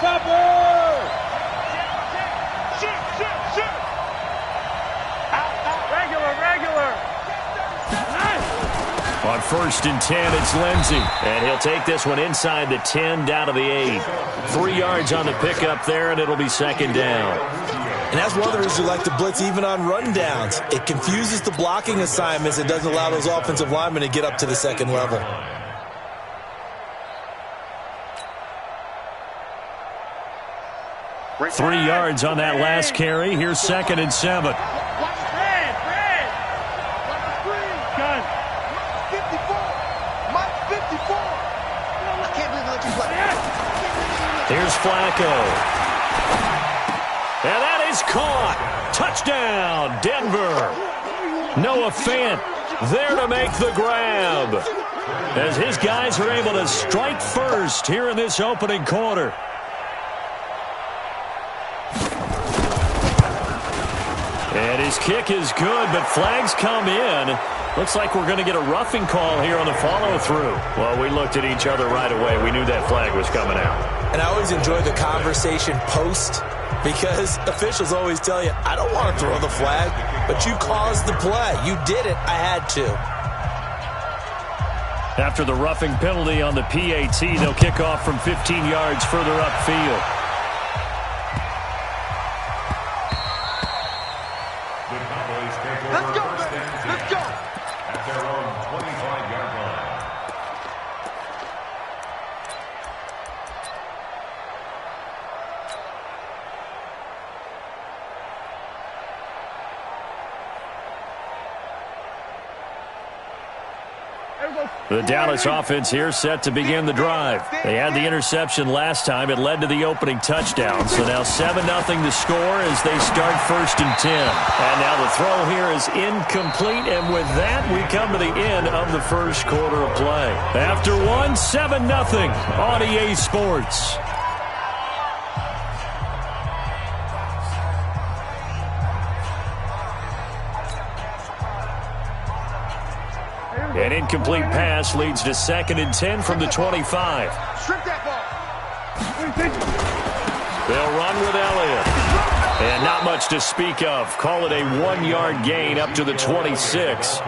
On 1st and 10, it's Lindsey. And he'll take this one inside the 10, down to the 8. 3 yards on the pickup there, and it'll be 2nd down. And that's one of the reasons you like to blitz even on run downs. It confuses the blocking assignments. It doesn't allow those offensive linemen to get up to the 2nd level. Three yards on that last carry. Here's 2nd and 7. Here's Flacco. And that is caught. Touchdown, Denver. Noah Fant there to make the grab, as his guys are able to strike first here in this opening quarter. And his kick is good, but flags come in. Looks like we're going to get a roughing call here on the follow-through. Well, we looked at each other right away. We knew that flag was coming out. And I always enjoy the conversation post, because officials always tell you, I don't want to throw the flag, but you caused the play. You did it. I had to. After the roughing penalty on the PAT, they'll kick off from 15 yards further upfield. Let's go, baby. Let's go. At their own 25-yard line. The Dallas offense here set to begin the drive. They had the interception last time. It led to the opening touchdown. So now 7-0 to score as they start 1st and 10. And now the throw here is incomplete. And with that, we come to the end of the first quarter of play. After one, 7-0 on EA Sports. An incomplete pass leads to 2nd and 10 from the 25. Strip that ball. They'll run with Elliott. And not much to speak of. Call it a 1-yard gain up to the 26.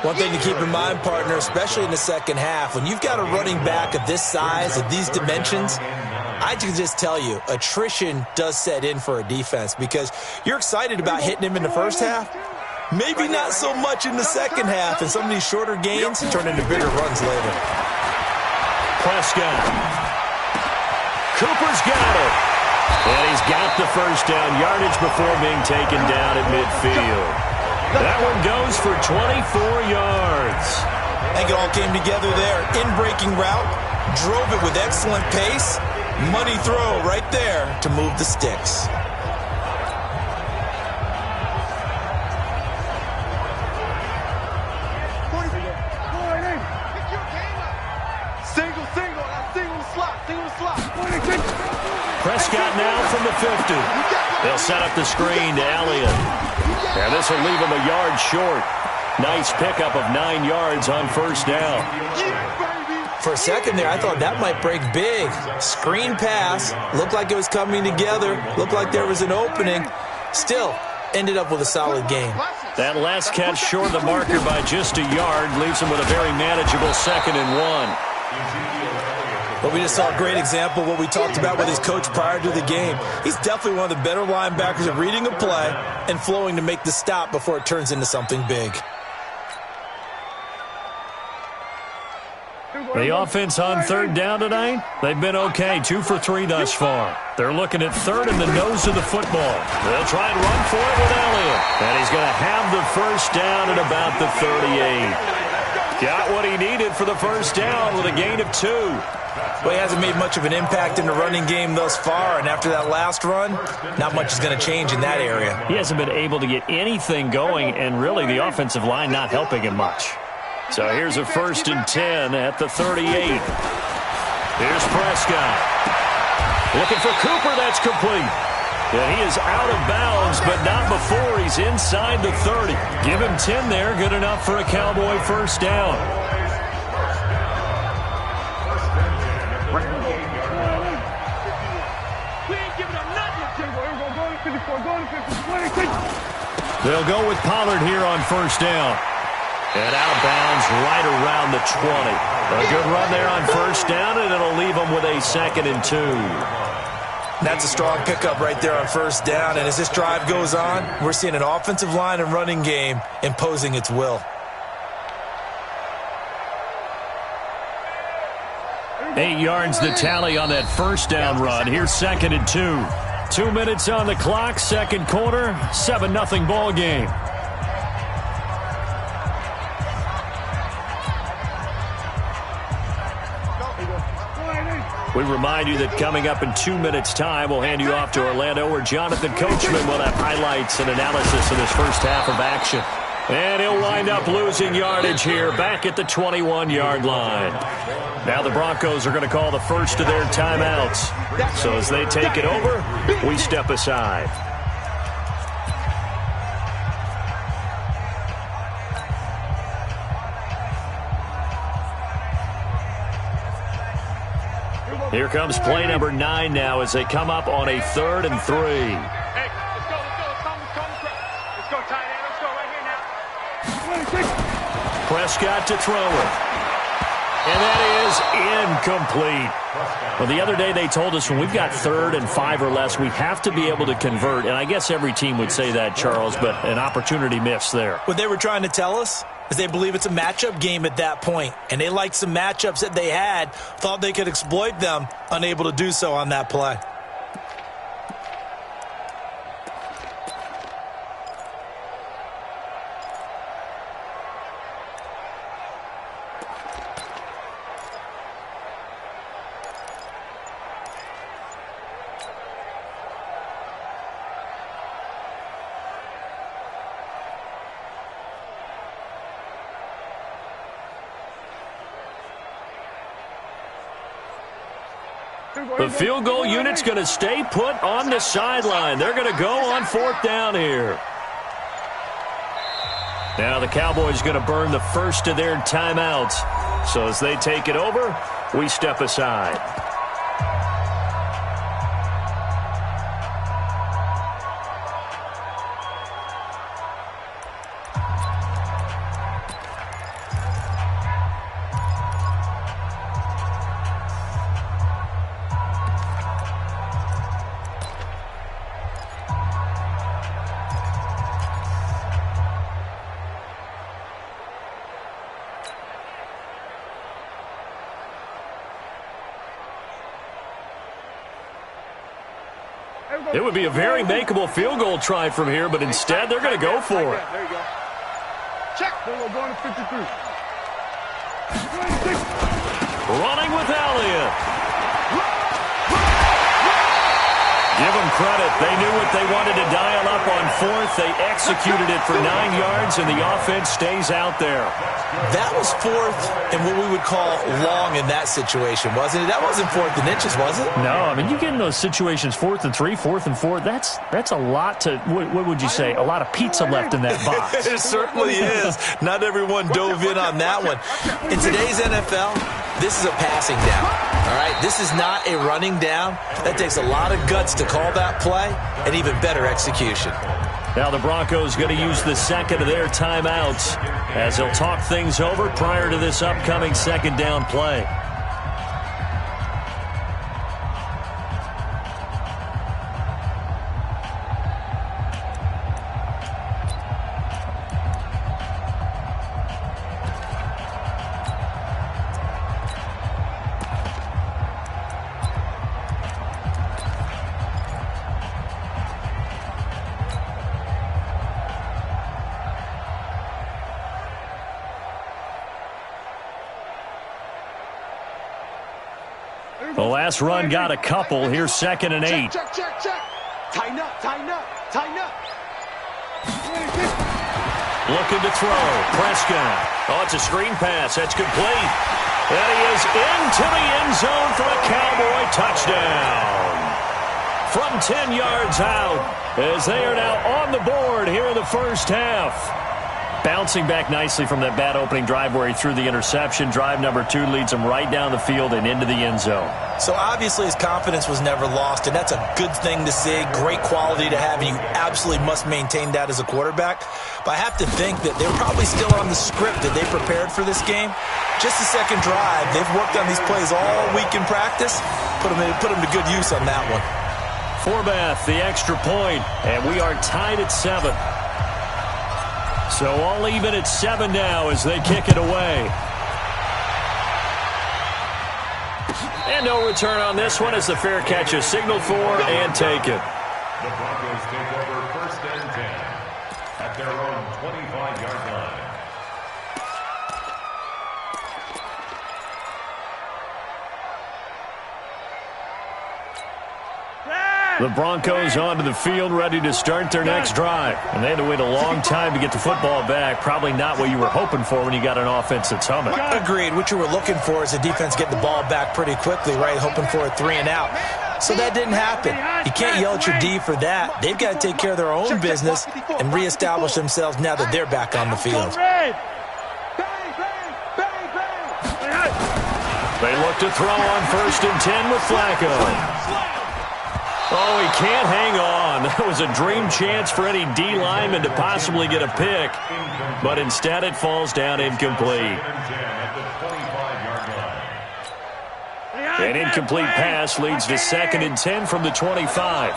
One thing to keep in mind, partner, especially in the second half, when you've got a running back of this size, of these dimensions, I can just tell you, attrition does set in for a defense, because you're excited about hitting him in the first half. Maybe not so much in the second half, and some of these shorter gains turn into bigger runs later. Prescott. Cooper's got it. And he's got the first down, yardage before being taken down at midfield. That one goes for 24 yards. I think it all came together there. In-breaking route, drove it with excellent pace. Money throw right there to move the sticks. Prescott now from the 50. They'll set up the screen to Elliott. And this will leave him a yard short. Nice pickup of 9 yards on 1st down. For a second there, I thought that might break big. Screen pass. Looked like it was coming together. Looked like there was an opening. Still, ended up with a solid game. That last catch short of the marker by just a yard leaves him with a very manageable 2nd and 1. But we just saw a great example of what we talked about with his coach prior to the game. He's definitely one of the better linebackers at reading a play and flowing to make the stop before it turns into something big. The offense on 3rd down tonight, they've been okay, 2 for 3 thus far. They're looking at 3rd and the nose of the football. They'll try and run for it with Elliott. And he's going to have the first down at about the 38. Got what he needed for the first down with a gain of 2. Well, he hasn't made much of an impact in the running game thus far, and after that last run, not much is going to change in that area. He hasn't been able to get anything going, and really the offensive line not helping him much. So here's a 1st and 10 at the 38. Here's Prescott. Looking for Cooper, that's complete. And he is out of bounds, but not before he's inside the 30. Give him 10 there, good enough for a Cowboy first down. They'll go with Pollard here on first down. And out of bounds right around the 20. A good run there on first down, and it'll leave them with a 2nd and 2. That's a strong pickup right there on first down. And as this drive goes on, we're seeing an offensive line and running game imposing its will. 8 yards the tally on that first down run. Here's 2nd and 2. 2 minutes on the clock, second quarter, 7-0 ball game. We remind you that coming up in 2 minutes' time, we'll hand you off to Orlando, where Jonathan Coachman will have highlights and analysis of this first half of action. And he'll wind up losing yardage here, back at the 21-yard line. Now the Broncos are going to call the first of their timeouts. So as they take it over, we step aside. Here comes play number 9 now as they come up on a 3rd and 3. Hey, let's go. Let's go, tight end. Let's go right here now. Prescott to throw it. And that is incomplete. Well, the other day they told us when we've got 3rd and 5 or less, we have to be able to convert. And I guess every team would say that, Charles, but an opportunity missed there. What they were trying to tell us is they believe it's a matchup game at that point, and they liked some matchups that they had, thought they could exploit them, unable to do so on that play. The field goal unit's going to stay put on the sideline. They're going to go on 4th down here. Now the Cowboys going to burn the first of their timeouts. So as they take it over, we step aside. It would be a very makeable field goal try from here, but instead they're going to go for it. There you go. Check. We're going to 53. Running with Elliott. Give them credit. They knew what they wanted to dial up on 4th. They executed it for 9 yards, and the offense stays out there. That was 4th and what we would call long in that situation, wasn't it? That wasn't 4th and inches, was it? No, I mean, you get in those situations, 4th and 3, 4th and 4. That's a lot to, what would you say, a lot of pizza left in that box. It certainly is. Not everyone dove in on that one. In today's NFL, this is a passing down. All right, this is not a running down. That takes a lot of guts to call that play and even better execution. Now the Broncos going to use the second of their timeouts as they'll talk things over prior to this upcoming second down play. The last run got a couple. Here's 2nd and 8. Check. Tighten up. Looking to throw. Prescott. Oh, it's a screen pass. That's complete. And he is into the end zone for a Cowboy touchdown. From 10 yards out, as they are now on the board here in the first half. Bouncing back nicely from that bad opening drive where he threw the interception. Drive number 2 leads him right down the field and into the end zone. So obviously his confidence was never lost, and that's a good thing to see, great quality to have, and you absolutely must maintain that as a quarterback. But I have to think that they're probably still on the script that they prepared for this game. Just the second drive, they've worked on these plays all week in practice. Put them to good use on that one. Forbath, the extra point, and we are tied at 7. So all even at 7 now as they kick it away. And no return on this one as the fair catch is signaled for and taken. The Broncos take over 1st and 10 at their own 25-yard line. The Broncos onto the field ready to start their next drive. And they had to wait a long time to get the football back. Probably not what you were hoping for when you got an offense that's humming. Agreed. What you were looking for is the defense get the ball back pretty quickly, right? Hoping for a 3 and out. So that didn't happen. You can't yell at your D for that. They've got to take care of their own business and reestablish themselves now that they're back on the field. They look to throw on 1st and 10 with Flacco. Oh, he can't hang on. That was a dream chance for any D lineman to possibly get a pick. But instead it falls down incomplete. An incomplete pass leads to 2nd and 10 from the 25.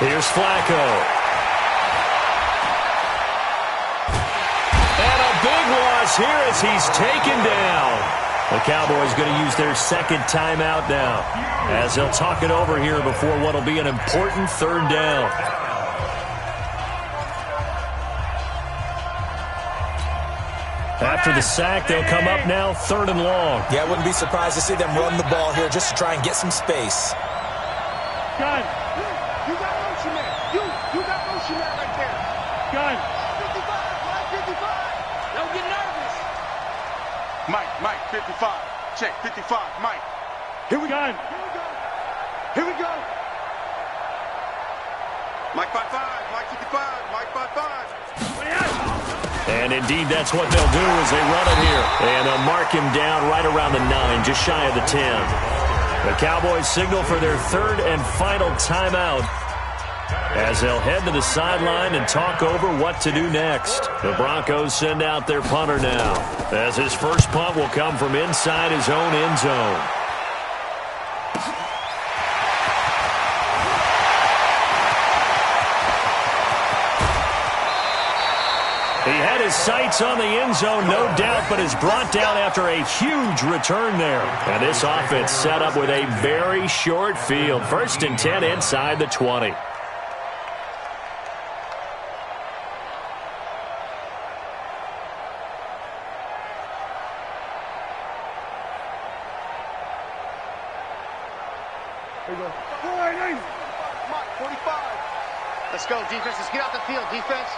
Here's Flacco. Here as he's taken down. The Cowboys going to use their 2nd timeout now as they'll talk it over here before what will be an important 3rd down. After the sack, they'll come up now 3rd and long. Yeah, I wouldn't be surprised to see them run the ball here just to try and get some space. Gun. You got motion man. You got motion man right there. Gun. 55. Don't get nervous. Mike, 55. Check, 55, Mike. Here we go. Mike 55, Mike 55, Mike 55. And indeed, that's what they'll do as they run it here. And they'll mark him down right around the 9, just shy of the 10. The Cowboys signal for their 3rd and final timeout as they'll head to the sideline and talk over what to do next. The Broncos send out their punter now, as his first punt will come from inside his own end zone. He had his sights on the end zone, no doubt, but is brought down after a huge return there. And this offense set up with a very short field. 1st and 10 inside the 20. Let's go, defense. Let's get out the field, defense.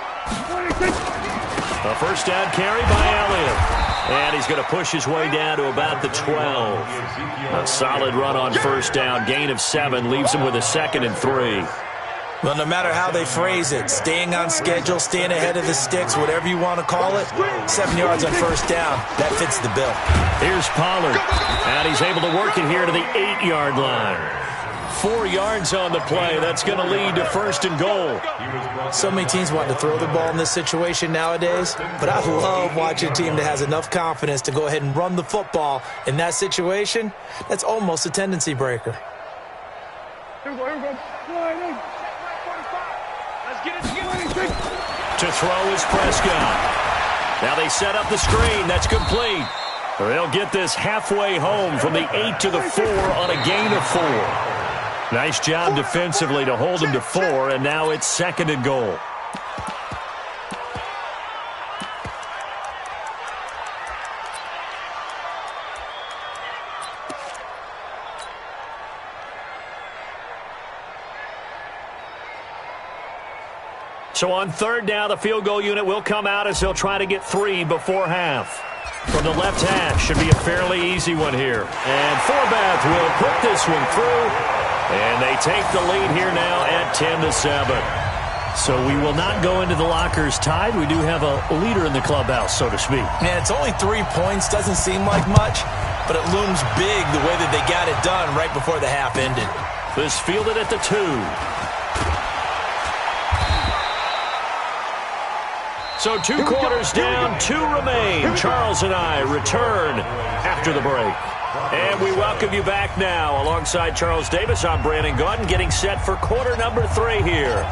A 1st down carry by Elliott. And he's going to push his way down to about the 12. A solid run on 1st down. Gain of 7 leaves him with a 2nd and 3. Well, no matter how they phrase it, staying on schedule, staying ahead of the sticks, whatever you want to call it, 7 yards on 1st down, that fits the bill. Here's Pollard. And he's able to work it here to the 8-yard line. 4 yards on the play. That's going to lead to 1st and goal. So many teams want to throw the ball in this situation nowadays, but I love watching a team that has enough confidence to go ahead and run the football. In that situation, that's almost a tendency breaker. Here we go. Let's get it. To throw is Prescott. Now they set up the screen. That's complete. They'll get this halfway home from the 8 to the 4 on a gain of 4. Nice job defensively to hold him to 4, and now it's 2nd and goal. So on 3rd down, the field goal unit will come out as they'll try to get 3 before half. From the left hash, should be a fairly easy one here. And Forbath will put this one through. And they take the lead here now at 10-7. So we will not go into the lockers tied. We do have a leader in the clubhouse, so to speak. Yeah, it's only 3 points. Doesn't seem like much, but it looms big the way that they got it done right before the half ended. This fielded at the 2. So 2 quarters down, 2 remain. Charles and I return after the break. And we welcome you back now. Alongside Charles Davis, I'm Brandon Gaudin, getting set for quarter number 3 here.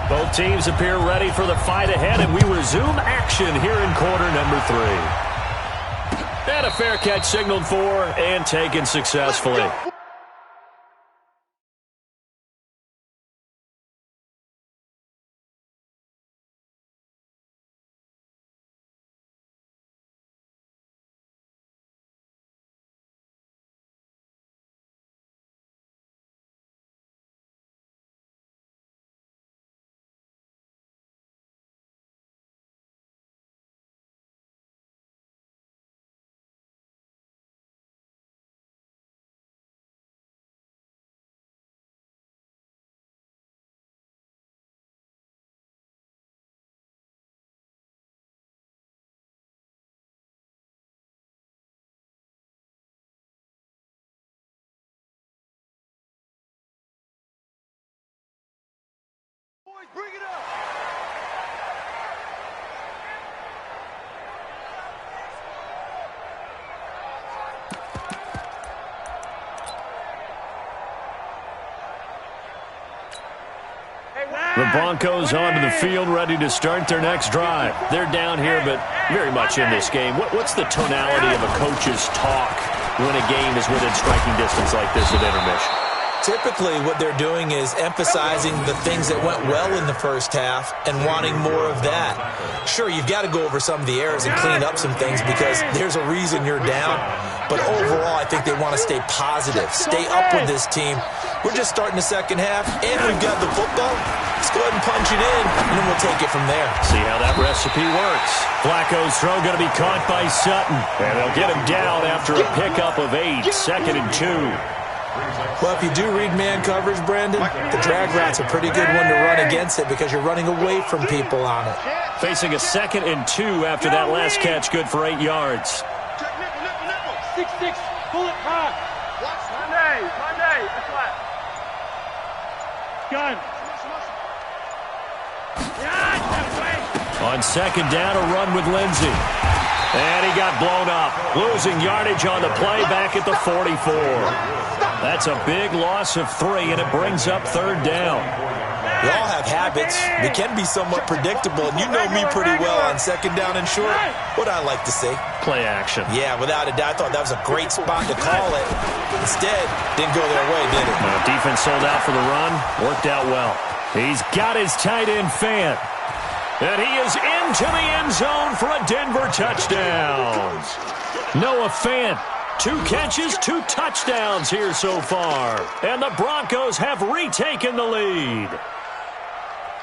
Both teams appear ready for the fight ahead, and we resume action here in quarter number 3. And a fair catch signaled for and taken successfully. Bring it up! The Broncos onto the field, ready to start their next drive. They're down here, but very much in this game. What's the tonality of a coach's talk when a game is within striking distance like this at intermission? Typically, what they're doing is emphasizing the things that went well in the first half and wanting more of that. Sure, you've got to go over some of the errors and clean up some things because there's a reason you're down. But overall, I think they want to stay positive, stay up with this team. We're just starting the second half, and we've got the football. Let's go ahead and punch it in, and then we'll take it from there. See how that recipe works. Flacco's throw going to be caught by Sutton. And they'll get him down after a pickup of 8, 2nd and 2. Well, if you do read man coverage, Brandon, the drag route's a pretty good one to run against it because you're running away from people on it. Facing a 2nd and 2 after that last catch, good for 8 yards. 6-6, pull it hard. Monday, that's right. Gun. On 2nd down, a run with Lindsey. And he got blown up, losing yardage on the play back at the 44. That's a big loss of 3, and it brings up 3rd down. We all have habits. We can be somewhat predictable, and you know me pretty well on 2nd down and short. What I like to say. Play action. Yeah, without a doubt. I thought that was a great spot to call it. Instead, didn't go their way, did it? Well, defense sold out for the run. Worked out well. He's got his tight end Fant. And he is into the end zone for a Denver touchdown. Noah Fant, 2 catches, 2 touchdowns here so far. And the Broncos have retaken the lead.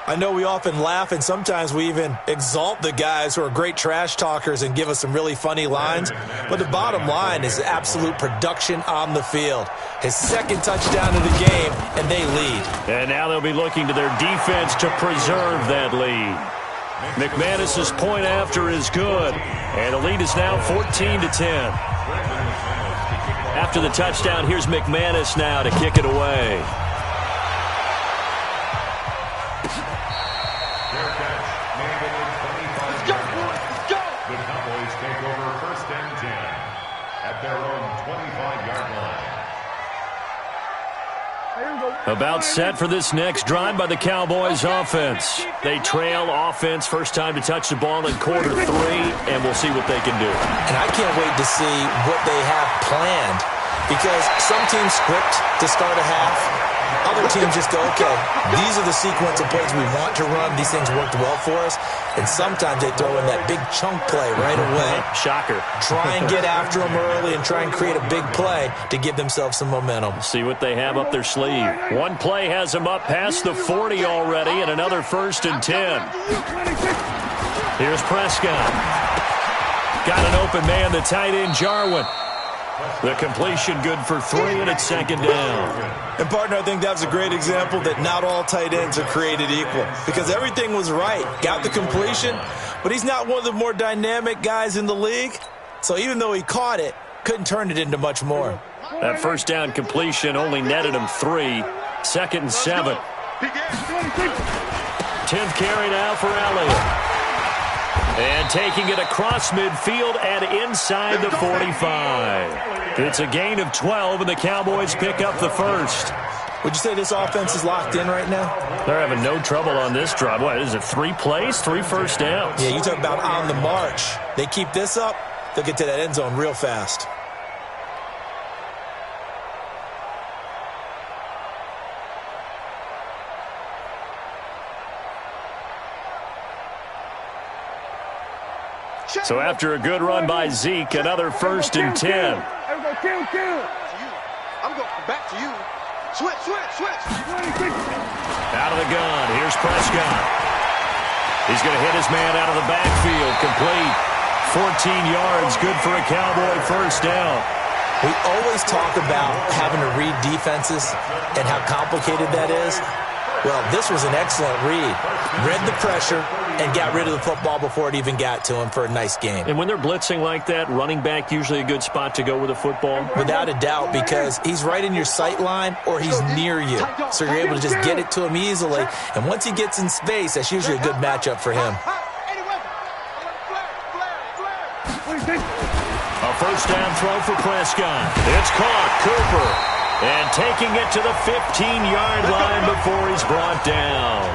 I know we often laugh, and sometimes we even exalt the guys who are great trash talkers and give us some really funny lines. But the bottom line is absolute production on the field. His 2nd touchdown of the game, and they lead. And now they'll be looking to their defense to preserve that lead. McManus's point after is good, and the lead is now 14-10. After the touchdown, here's McManus now to kick it away. The Cowboys take over 1st and 10 at their own 25-yard line. About set for this next drive by the Cowboys offense. They trail offense first time to touch the ball in quarter 3, and we'll see what they can do. And I can't wait to see what they have planned because some teams script to start a half. Other teams just go, okay, these are the sequence of plays we want to run. These things worked well for us. And sometimes they throw in that big chunk play right away. Shocker. Try and get after them early and try and create a big play to give themselves some momentum. See what they have up their sleeve. One play has them up past the 40 already, and another 1st and 10. Here's Prescott. Got an open man, the tight end, Jarwin. The completion good for 3, and it's 2nd down. And, partner, I think that's a great example that not all tight ends are created equal because everything was right. Got the completion, but he's not one of the more dynamic guys in the league. So even though he caught it, couldn't turn it into much more. That first down completion only netted him 3. 2nd and 7. 10th carry now for Elliott. And taking it across midfield and inside the 45. It's a gain of 12, and the Cowboys pick up the first. Would you say this offense is locked in right now? They're having no trouble on this drive. What is it, 3 plays, 3 first downs? Yeah, you talk about on the march. They keep this up, they'll get to that end zone real fast. So after a good run by Zeke, another 1st and 10. I'm going back to you. Switch. Out of the gun. Here's Prescott. He's going to hit his man out of the backfield. Complete. 14 yards. Good for a Cowboy first down. We always talk about having to read defenses and how complicated that is. Well, this was an excellent read. Read the pressure and got rid of the football before it even got to him for a nice game. And when they're blitzing like that, running back usually a good spot to go with the football? Without a doubt, because he's right in your sight line or he's near you. So you're able to just get it to him easily. And once he gets in space, that's usually a good matchup for him. A first down throw for Prescott. It's caught. Cooper. And taking it to the 15-yard line before he's brought down.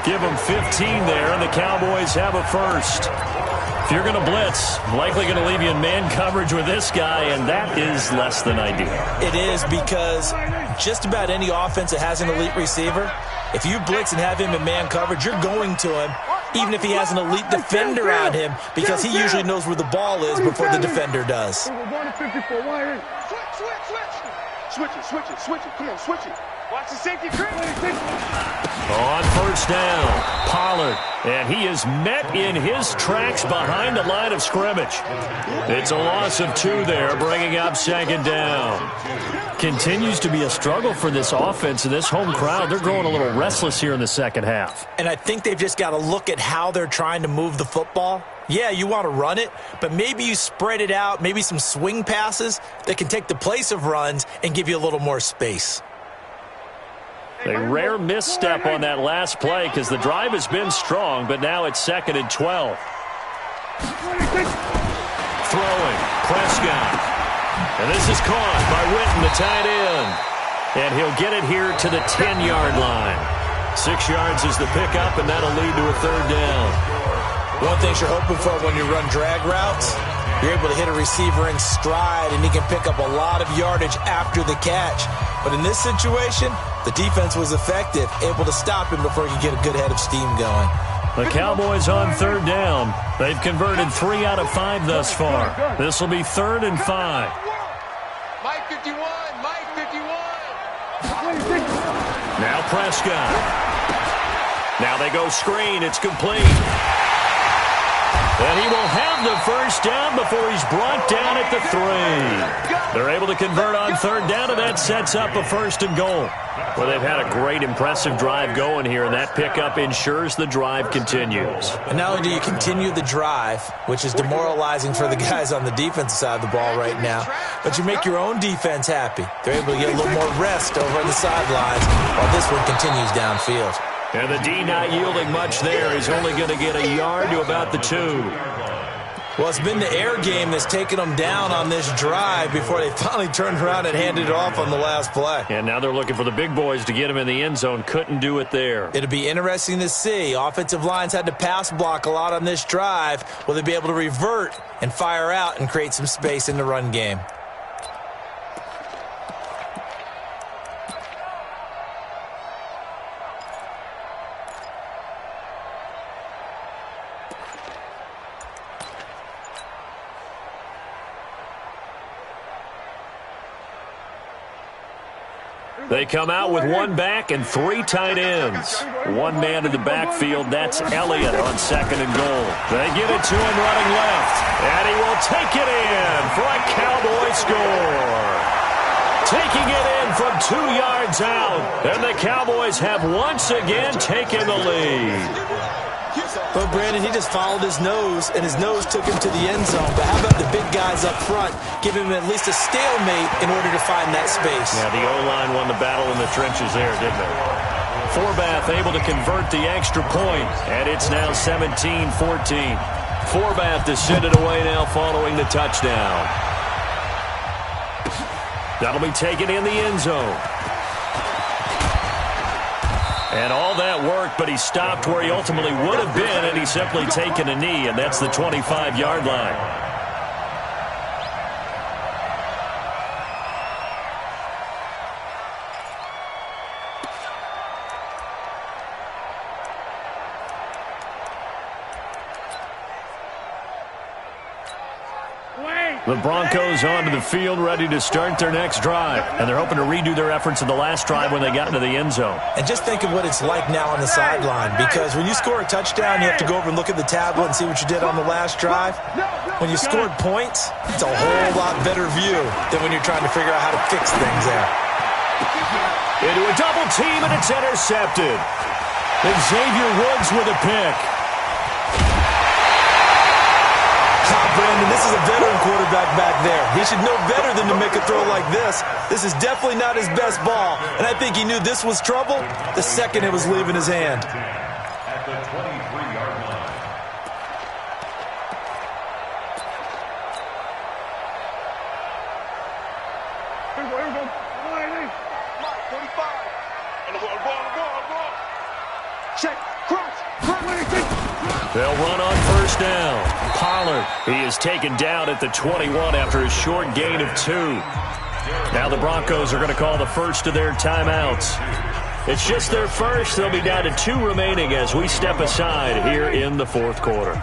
Give him 15 there, and the Cowboys have a first. If you're going to blitz, likely going to leave you in man coverage with this guy, and that is less than ideal. It is because just about any offense that has an elite receiver, if you blitz and have him in man coverage, you're going to him, even if he has an elite defender on him, because he usually knows where the ball is before the defender does. Switch it. Come on, switch it. Watch the safety creep. On first down, Pollard. And he is met in his tracks behind the line of scrimmage. It's a loss of 2 there, bringing up 2nd down. Continues to be a struggle for this offense and this home crowd. They're growing a little restless here in the second half. And I think they've just got to look at how they're trying to move the football. Yeah, you want to run it, but maybe you spread it out, maybe some swing passes that can take the place of runs and give you a little more space. A rare misstep on that last play because the drive has been strong, but now it's 2nd and 12. Throwing, Prescott. And this is caught by Witten, the tight end. And he'll get it here to the 10-yard line. 6 yards is the pickup, and that'll lead to a 3rd down. One thing you're hoping for when you run drag routes, you're able to hit a receiver in stride, and he can pick up a lot of yardage after the catch. But in this situation, the defense was effective, able to stop him before he could get a good head of steam going. The Cowboys on 3rd down. They've converted 3 out of 5 thus far. This will be 3rd and 5. Mike 51. Now Prescott. Now they go screen. It's complete. And he will have the first down before he's brought down at the 3. They're able to convert on 3rd down, and that sets up a 1st and goal. Well, they've had a great, impressive drive going here, and that pickup ensures the drive continues. And not only do you continue the drive, which is demoralizing for the guys on the defensive side of the ball right now, but you make your own defense happy. They're able to get a little more rest over on the sidelines while this one continues downfield. And the D not yielding much there. He's only going to get a yard to about the 2. Well, it's been the air game that's taken them down on this drive before they finally turned around and handed it off on the last play. And now they're looking for the big boys to get him in the end zone. Couldn't do it there. It'll be interesting to see. Offensive lines had to pass block a lot on this drive. Will they be able to revert and fire out and create some space in the run game? They come out with one back and three tight ends. One man in the backfield, that's Elliott on 2nd and goal. They give it to him running left, and he will take it in for a Cowboy score. Taking it in from 2 yards out, and the Cowboys have once again taken the lead. Well, Brandon, he just followed his nose, and his nose took him to the end zone. But how about the big guys up front, giving him at least a stalemate in order to find that space? Yeah, the O-line won the battle in the trenches there, didn't it? Forbath able to convert the extra point, and it's now 17-14. Forbath to send it away now following the touchdown. That'll be taken in the end zone. And all that worked, but he stopped where he ultimately would have been, and he's simply taken a knee, and that's the 25-yard line. The Broncos onto the field, ready to start their next drive. And they're hoping to redo their efforts in the last drive when they got into the end zone. And just think of what it's like now on the sideline, because when you score a touchdown, you have to go over and look at the tablet and see what you did on the last drive. When you scored points, it's a whole lot better view than when you're trying to figure out how to fix things there. Into a double team, and it's intercepted. And Xavier Woods with a pick. Brandon, this is a veteran quarterback back there. He should know better than to make a throw like this. This is definitely not his best ball, and I think he knew this was trouble the second it was leaving his hand. At the 23-yard line. Here we go. Mike, 45. On the ball. Check. Cross. They'll run on first down. Pollard, he is taken down at the 21 after a short gain of 2. Now the Broncos are going to call the first of their timeouts. It's just their first. They'll be down to 2 remaining as we step aside here in the fourth quarter.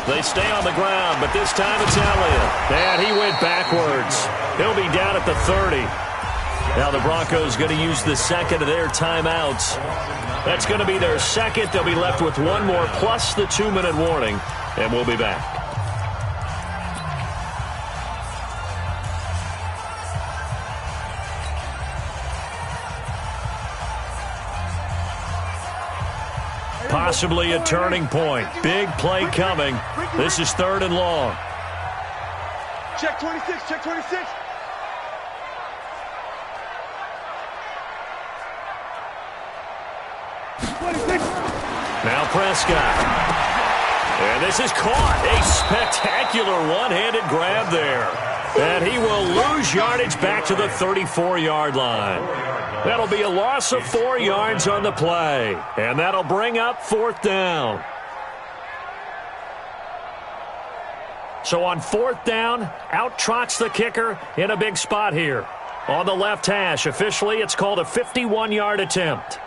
They stay on the ground, but this time it's Elliott. And he went backwards. He'll be down at the 30. Now the Broncos going to use the second of their timeouts. That's going to be their second. They'll be left with one more plus the 2-minute warning, and we'll be back. Possibly a turning point. Big play coming. This is 3rd and long. Check 26, check 26. Now Prescott. And this is caught. A spectacular one-handed grab there. And he will lose yardage back to the 34-yard line. That'll be a loss of 4 yards on the play. And that'll bring up 4th down. So on 4th down, out trots the kicker in a big spot here. On the left hash, officially it's called a 51-yard attempt.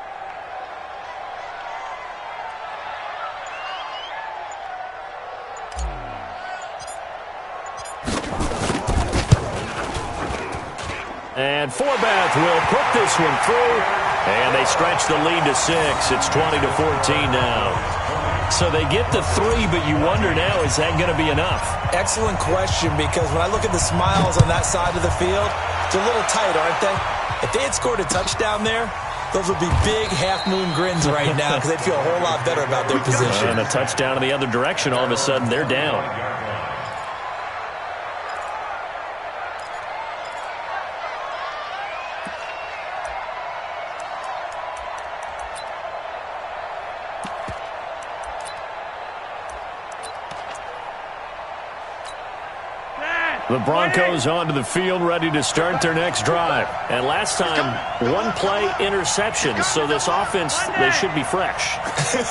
And Forbath will put this one through, and they stretch the lead to 6. It's 20-14 now. So they get the 3, but you wonder now, is that going to be enough? Excellent question, because when I look at the smiles on that side of the field, it's a little tight, aren't they? If they had scored a touchdown there, those would be big half-moon grins right now because they'd feel a whole lot better about their position. And a touchdown in the other direction, all of a sudden they're down. The Broncos onto the field, ready to start their next drive. And last time, one-play interception, so this offense, they should be fresh.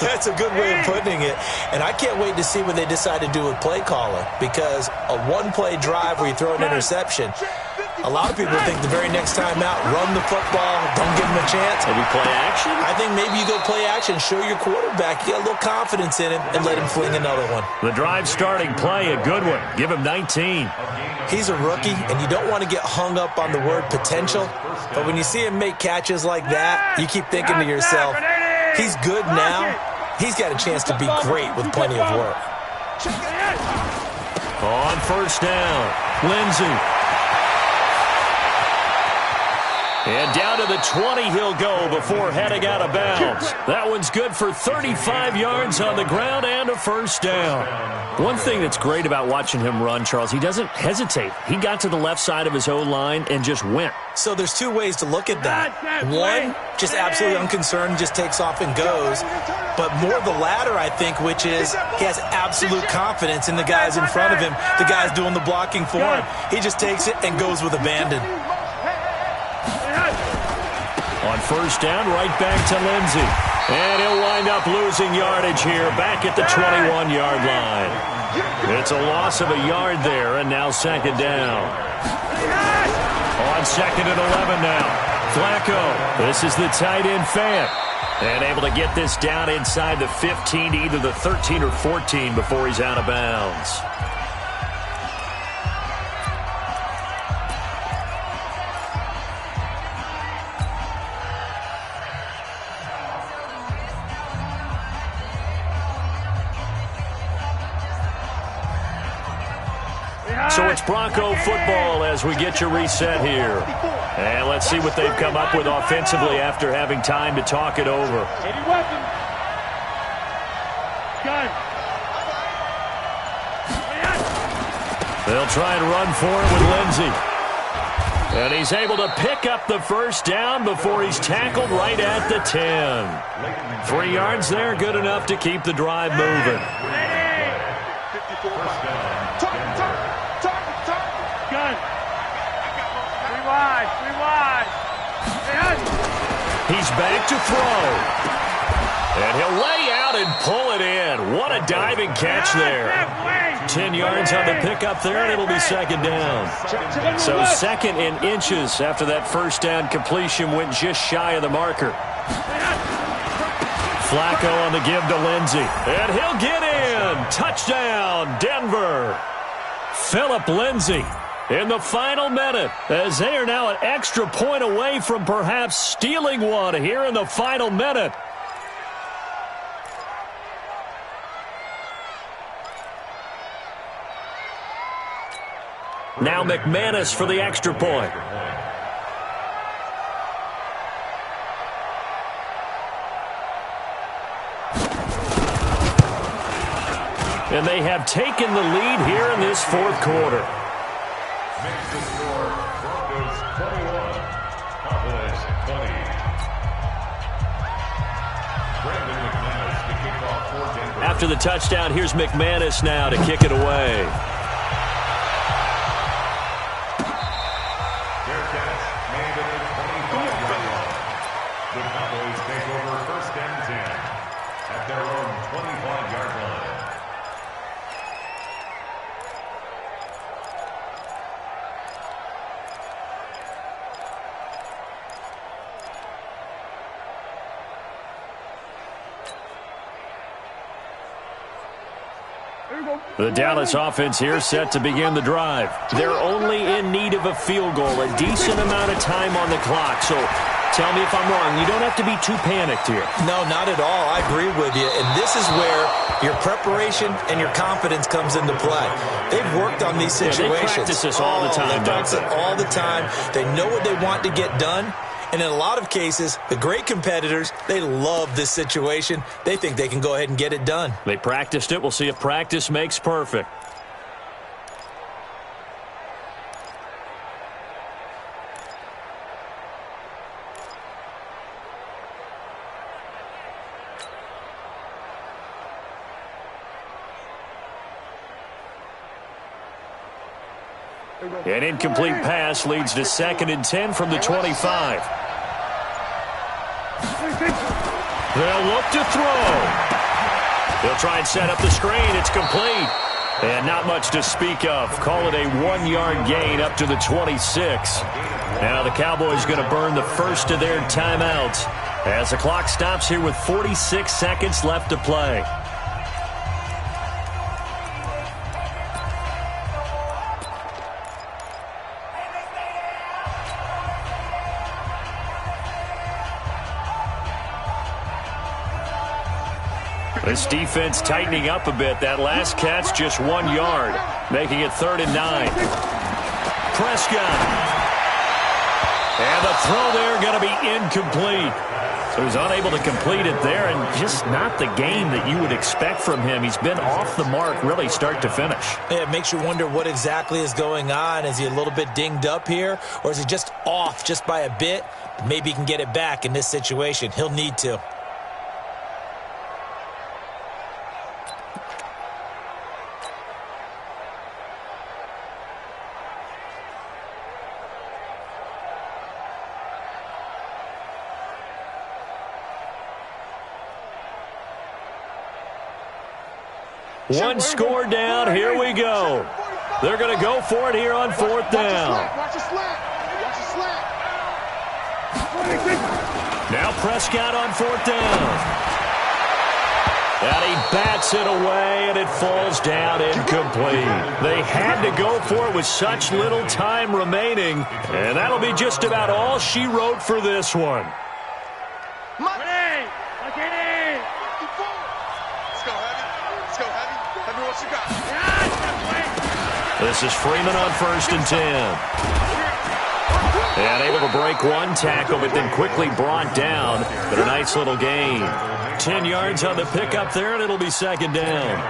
That's a good way of putting it. And I can't wait to see what they decide to do with play calling, because a one-play drive where you throw an interception, A lot of people think the very next time out, run the football, don't give him a chance. Maybe play action? I think maybe you go play action, show your quarterback, you get a little confidence in him, and let him fling another one. The drive starting play, a good one. Give him 19. He's a rookie, and you don't want to get hung up on the word potential, but when you see him make catches like that, you keep thinking to yourself, he's good now. He's got a chance to be great with plenty of work. On first down, Lindsey. And down to the 20 he'll go before heading out of bounds. That one's good for 35 yards on the ground and a first down. One thing that's great about watching him run, Charles, he doesn't hesitate. He got to the left side of his O-line and just went. So there's two ways to look at that. One, just absolutely unconcerned, just takes off and goes. But more the latter, I think, which is he has absolute confidence in the guys in front of him, the guys doing the blocking for him. He just takes it and goes with abandon. On first down, right back to Lindsey. And he'll wind up losing yardage here, back at the 21-yard line. It's a loss of a yard there, and now second down. On second and 11 now. Flacco, this is the tight end Fant. And able to get this down inside the 15 to either the 13 or 14 before he's out of bounds. So it's Bronco football as we get you reset here. And let's see what they've come up with offensively after having time to talk it over. They'll try and run for it with Lindsey. And he's able to pick up the first down before he's tackled right at the 10. 3 yards there, good enough to keep the drive moving. He's back to throw. And he'll lay out and pull it in. What a diving catch there. 10 yards on the pickup there, and it'll be second down. So second in inches after that first down completion went just shy of the marker. Flacco on the give to Lindsey. And he'll get in. Touchdown, Denver. Phillip Lindsey in the final minute, as they are now an extra point away from perhaps stealing one here in the final minute. Now McManus for the extra point. And they have taken the lead here in this fourth quarter. Makes the score Broncos 21, Cowboys 20. Brandon McManus to kick off for Denver. After the touchdown, here's McManus now to kick it away. Fair catch made at the 25-yard line. The Cowboys take over first and 10 at their own 25-yard line. The Dallas offense here set to begin the drive. They're only in need of a field goal, a decent amount of time on the clock. So tell me if I'm wrong. You don't have to be too panicked here. No, not at all. I agree with you. And this is where your preparation and your confidence comes into play. They've worked on these situations. Yeah, they practice this all the time. They practice it all the time. They know what they want to get done. And in a lot of cases, the great competitors, they love this situation. They think they can go ahead and get it done. They practiced it. We'll see if practice makes perfect. An incomplete pass leads to 2nd and 10 from the 25. They'll look to throw. They'll try and set up the screen. It's complete. And not much to speak of. Call it a 1-yard gain up to the 26. Now the Cowboys going to burn the first of their timeouts as the clock stops here with 46 seconds left to play. This defense tightening up a bit. That last catch just 1 yard, making it 3rd and 9. Prescott. And the throw there going to be incomplete. So he's unable to complete it there, and just not the game that you would expect from him. He's been off the mark really start to finish. Yeah, it makes you wonder what exactly is going on. Is he a little bit dinged up here, or is he just off just by a bit? Maybe he can get it back in this situation. He'll need to. One score down. Here we go. They're going to go for it here on 4th down. Now Prescott on 4th down. And he bats it away, and it falls down incomplete. They had to go for it with such little time remaining, and that'll be just about all she wrote for this one. This is Freeman on 1st and 10. And able to break one tackle, but then quickly brought down. But a nice little gain. 10 yards on the pickup there, and it'll be 2nd down.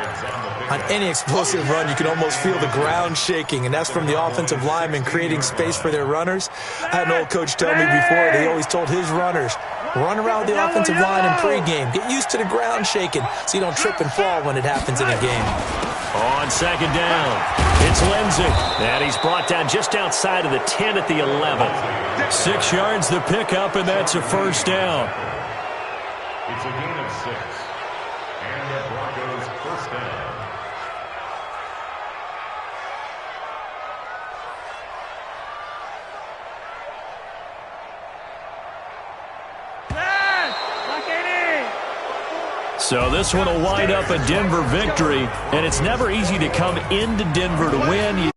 On any explosive run, you can almost feel the ground shaking, and that's from the offensive linemen creating space for their runners. I had an old coach tell me before, he always told his runners, run around the offensive line in pregame. Get used to the ground shaking so you don't trip and fall when it happens in a game. On 2nd down, it's Lindsey. And he's brought down just outside of the 10 at the 11. 6 yards the pickup, and that's a 1st down. It's a gain of 6. And the Broncos 1st down. So this one will wind up a Denver victory, and it's never easy to come into Denver to win.